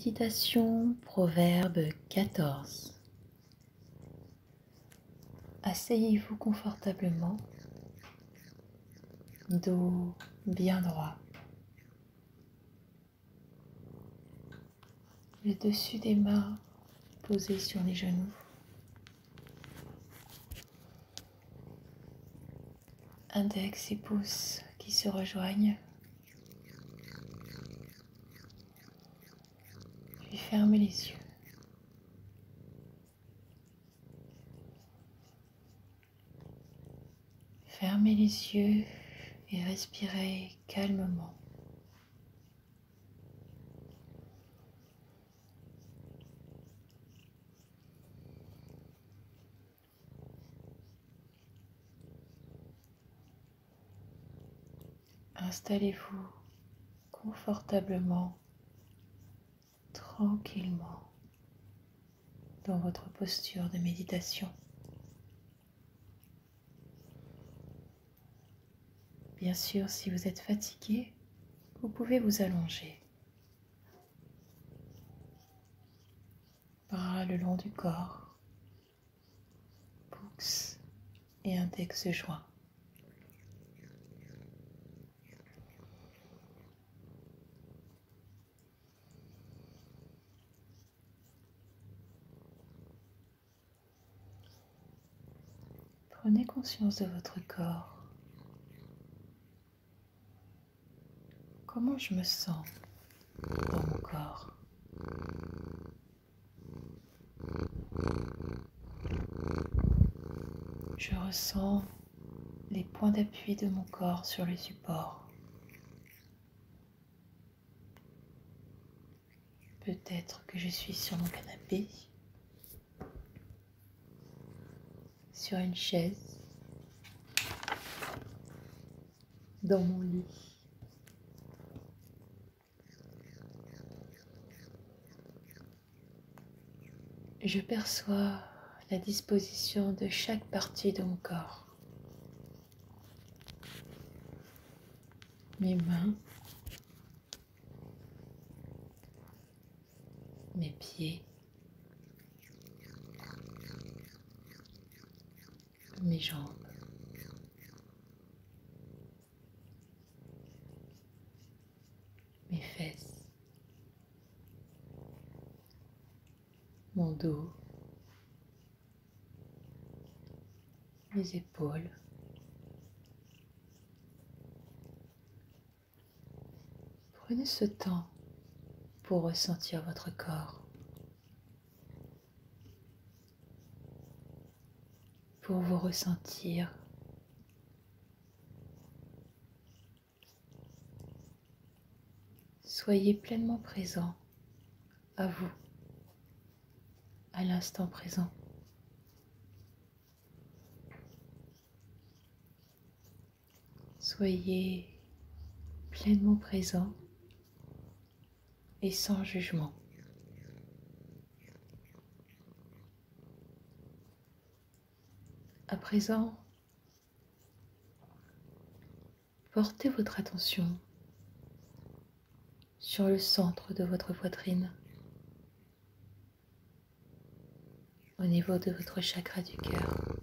Méditation, Proverbe 14. Asseyez-vous confortablement, dos bien droit, le dessus des mains posé sur les genoux, index et pouce qui se rejoignent, puis fermez les yeux. Fermez les yeux et respirez calmement. Installez-vous confortablement, tranquillement dans votre posture de méditation. Bien sûr, si vous êtes fatigué, vous pouvez vous allonger. Bras le long du corps, pouce et index joints. Prenez conscience de votre corps. Comment je me sens dans mon corps? Je ressens les points d'appui de mon corps sur le support. Peut-être que je suis sur mon canapé, sur une chaise, dans mon lit. Je perçois la disposition de chaque partie de mon corps. Mes mains, mes pieds, mes jambes. Mes fesses, mon dos, mes épaules, prenez ce temps pour ressentir votre corps, pour vous ressentir soyez pleinement présent à vous, à l'instant présent. Soyez pleinement présent et sans jugement. À présent, portez votre attention sur le centre de votre poitrine, au niveau de votre chakra du cœur.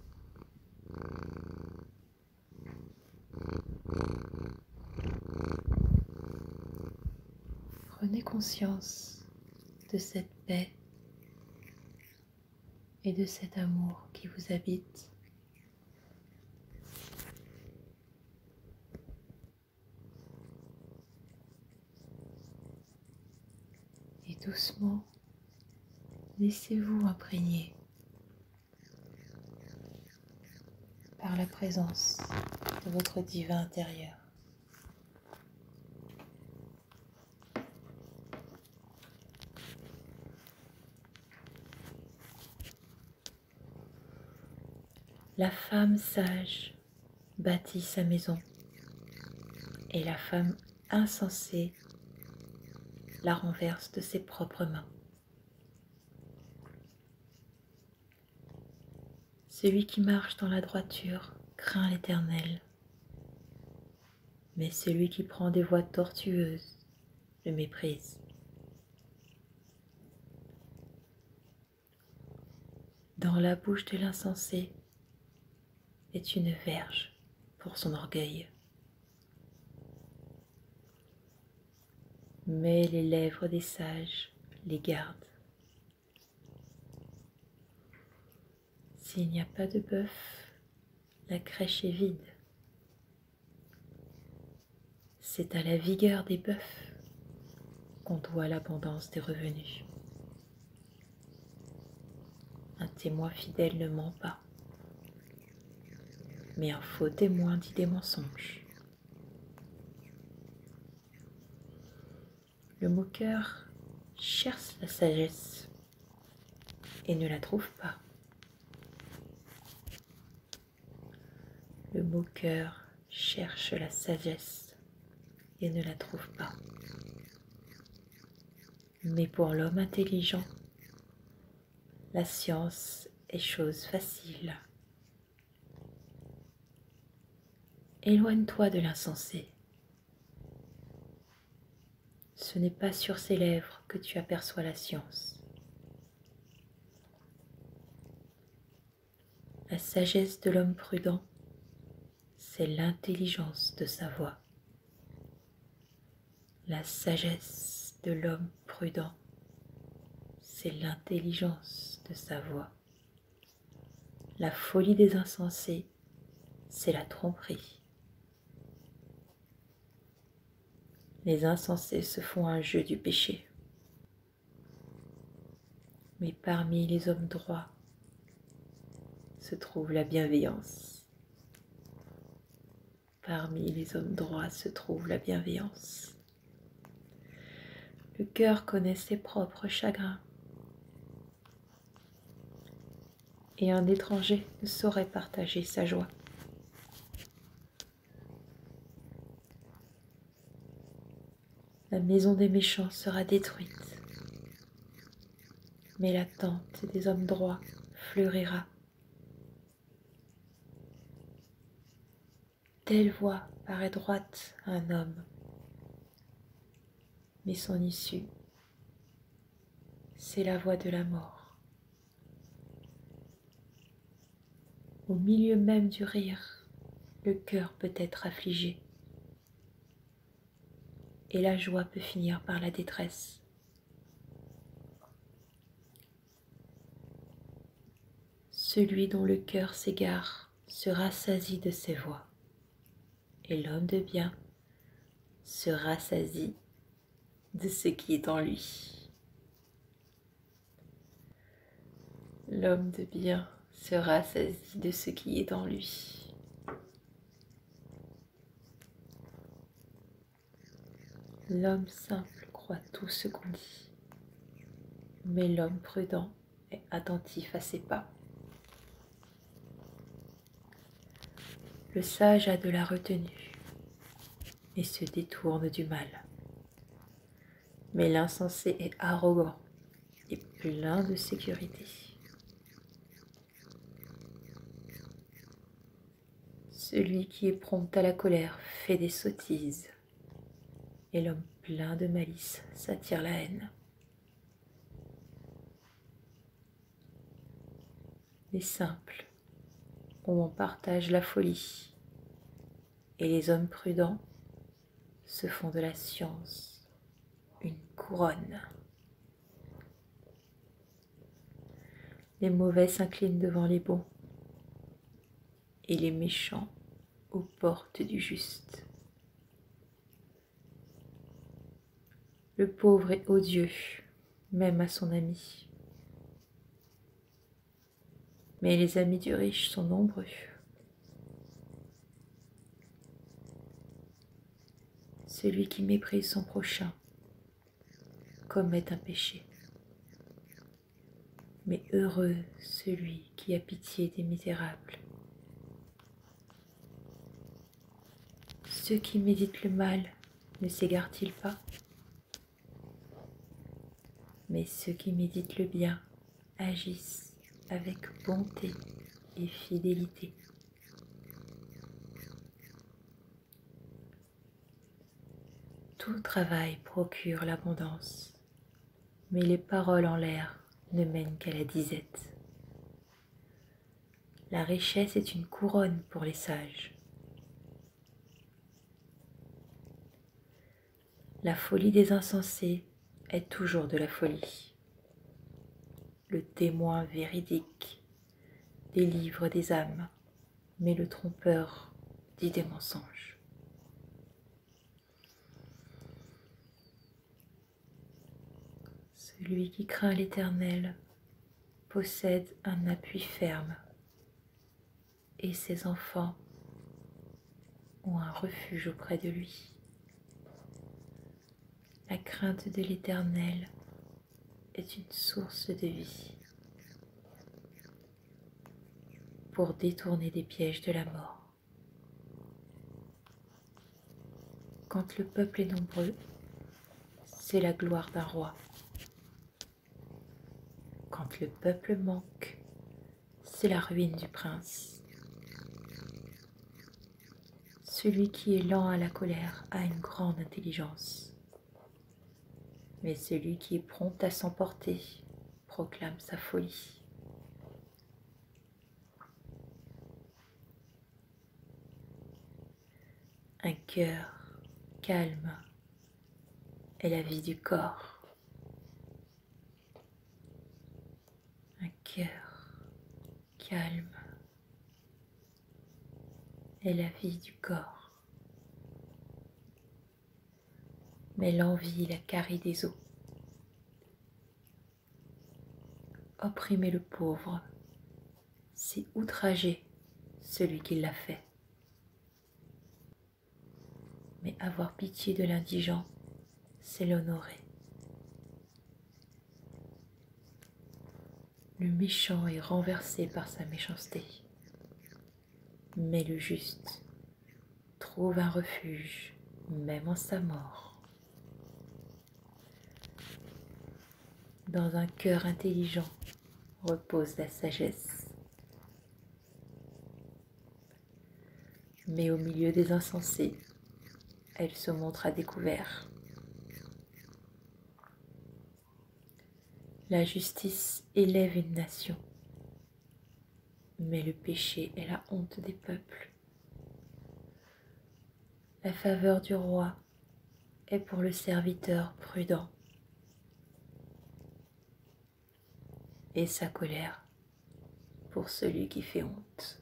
Prenez conscience de cette paix et de cet amour qui vous habite. Et doucement, laissez-vous imprégner par la présence de votre divin intérieur. La femme sage bâtit sa maison et la femme insensée la renverse de ses propres mains. Celui qui marche dans la droiture craint l'Éternel, mais celui qui prend des voies tortueuses le méprise. dans la bouche de l'insensé est une verge pour son orgueil. Mais les lèvres des sages les gardent. S'il n'y a pas de bœuf, la crèche est vide. C'est à la vigueur des bœufs qu'on doit l'abondance des revenus. Un témoin fidèle ne ment pas, mais un faux témoin dit des mensonges. Le moqueur cherche la sagesse et ne la trouve pas. Le moqueur cherche la sagesse et ne la trouve pas. Mais pour l'homme intelligent, la science est chose facile. Éloigne-toi de l'insensé. Ce n'est pas sur ses lèvres que tu aperçois la science. La sagesse de l'homme prudent, c'est l'intelligence de sa voix. La sagesse de l'homme prudent, c'est l'intelligence de sa voix. La folie des insensés, c'est la tromperie. Les insensés se font un jeu du péché. Mais parmi les hommes droits se trouve la bienveillance. Parmi les hommes droits se trouve la bienveillance. Le cœur connaît ses propres chagrins. Et un étranger ne saurait partager sa joie. La maison des méchants sera détruite, mais la tente des hommes droits fleurira. Telle voie paraît droite à un homme, mais son issue, c'est la voie de la mort. Au milieu même du rire, le cœur peut être affligé, et la joie peut finir par la détresse. Celui dont le cœur s'égare se rassasie de ses voies, et l'homme de bien se rassasie de ce qui est en lui. L'homme de bien se rassasie de ce qui est en lui. L'homme simple croit tout ce qu'on dit, mais l'homme prudent est attentif à ses pas. Le sage a de la retenue et se détourne du mal, mais l'insensé est arrogant et plein de sécurité. Celui qui est prompt à la colère fait des sottises, et l'homme plein de malice s'attire la haine. Les simples ont en partage la folie, et les hommes prudents se font de la science une couronne. Les mauvais s'inclinent devant les bons, et les méchants aux portes du juste. Le pauvre est odieux, même à son ami. Mais les amis du riche sont nombreux. Celui qui méprise son prochain commet un péché. Mais heureux celui qui a pitié des misérables. Ceux qui méditent le mal ne s'égarent-ils pas? Mais ceux qui méditent le bien agissent avec bonté et fidélité. Tout travail procure l'abondance, mais les paroles en l'air ne mènent qu'à la disette. La richesse est une couronne pour les sages. La folie des insensés est toujours de la folie. Le témoin véridique délivre des âmes, mais le trompeur dit des mensonges. Celui qui craint l'Éternel possède un appui ferme, et ses enfants ont un refuge auprès de lui. La crainte de l'Éternel est une source de vie pour détourner des pièges de la mort. Quand le peuple est nombreux, c'est la gloire d'un roi. Quand le peuple manque, c'est la ruine du prince. Celui qui est lent à la colère a une grande intelligence, mais celui qui est prompt à s'emporter proclame sa folie. Un cœur calme est la vie du corps. Un cœur calme est la vie du corps. Mais l'envie la carie des os. Opprimer le pauvre, c'est outrager celui qui l'a fait. Mais avoir pitié de l'indigent, c'est l'honorer. Le méchant est renversé par sa méchanceté, mais le juste trouve un refuge même en sa mort. Dans un cœur intelligent repose la sagesse, mais au milieu des insensés, elle se montre à découvert. La justice élève une nation, mais le péché est la honte des peuples. La faveur du roi est pour le serviteur prudent, et sa colère pour celui qui fait honte.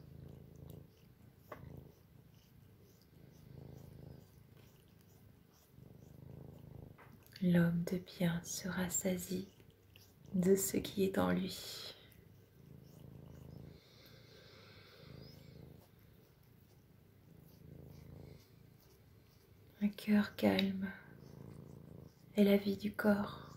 L'homme de bien se rassasie de ce qui est en lui. Un cœur calme est la vie du corps.